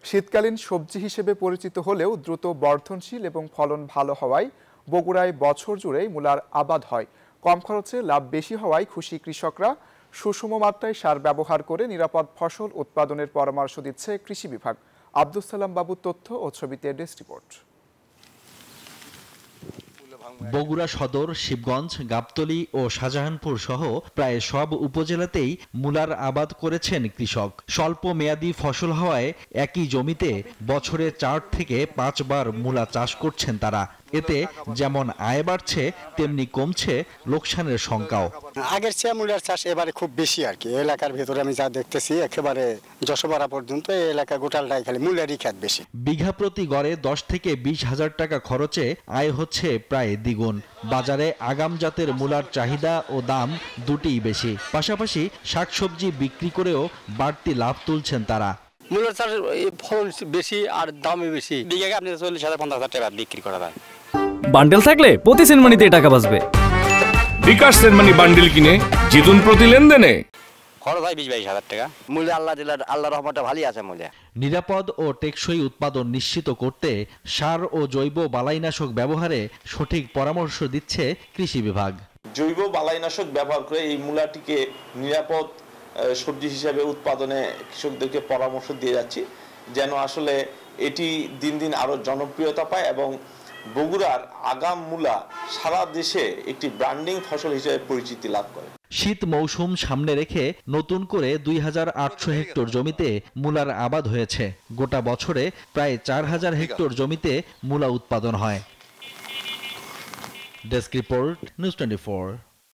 শীতকালীন সবজি হিসেবে পরিচিত হলেও দ্রুত বর্ধনশীল এবং ফলন ভালো হওয়ায় বগুড়ায় বছর জুড়েই মূলার আবাদ হয়। কম খরচে লাভ বেশি হওয়ায় খুশি কৃষকরা। সুষম মাত্রায় সার ব্যবহার করে নিরাপদ ফসল উৎপাদনের পরামর্শ দিচ্ছে কৃষি বিভাগ। আব্দুস সালাম বাবুর তথ্য ও ছবিতে ডেস্ক রিপোর্ট। বগুড়া সদর, শিবগঞ্জ, গাবতলী ও শাহজাহানপুর সহ প্রায় সব উপজেলাতেই মূলার আবাদ করেছেন কৃষক। স্বল্প মেয়াদী ফসল হওয়ায় একই জমিতে বছরে 4 থেকে 5 বার মূলা চাষ করছেন তারা। এতে যেমন আয় বাড়ছে তেমনি কমছে লোকসানের শঙ্কাও। আগের চেয়ে মূলার চাষ এবারে খুব বেশি আর কি। এলাকার ভেতরে আমি যা দেখতেছি একেবারে যশোপাড়া পর্যন্ত এই এলাকা গোটালটাই খালি মূলারই খ্যাত বেশি। বিঘা প্রতি গড়ে 10 থেকে 20 হাজার টাকা খরচে আয় হচ্ছে প্রায় দ্বিগুণ। বাজারে আগাম জাতের মূলার চাহিদা ও দাম দুটিই বেশি। পাশাপাশি শাকসবজি বিক্রি করেও বাড়তি লাভ তুলছেন তারা। মূলার চাষ ফলন বেশি আর দামে বেশি। বিঘাকে আপনি 40,000-50,000 টাকা বিক্রি করা যায়। বান্ডেল থাকলে প্রতি সেনমানিতে টাকা বাঁচবে। বিকাশ সেনমানি বান্ডেল কিনে জিতুন প্রতি লেনদেনে। খরচ হয় 20-22,000 টাকা। মূল্য আল্লাহর রহমতে ভালোই আছে মূল্য। নিরাপদ ও টেকসই উৎপাদন নিশ্চিত করতে সার ও জৈব বালাইনাশক ব্যবহারে সঠিক পরামর্শ দিচ্ছে কৃষি বিভাগ। জৈব বালাইনাশক ব্যবহার করে এই মূলাটিকে নিরাপদ সবজি হিসেবে উৎপাদনে কৃষকদেরকে পরামর্শ দিয়ে যাচ্ছি, যেন আসলে এটি দিন দিন আরো জনপ্রিয়তা পায় এবং বগুড়ার আগাম মূলা সারা দেশে একটি ব্র্যান্ডিং ফসল হিসেবে পরিচিতি লাভ করে। শীত মৌসুম সামনে রেখে নতুন করে 2800 হেক্টর জমিতে মূলার আবাদ হয়েছে। গোটা বছরে প্রায় 4000 হেক্টর জমিতে মূলা উৎপাদন হয়। Desk report, news 24।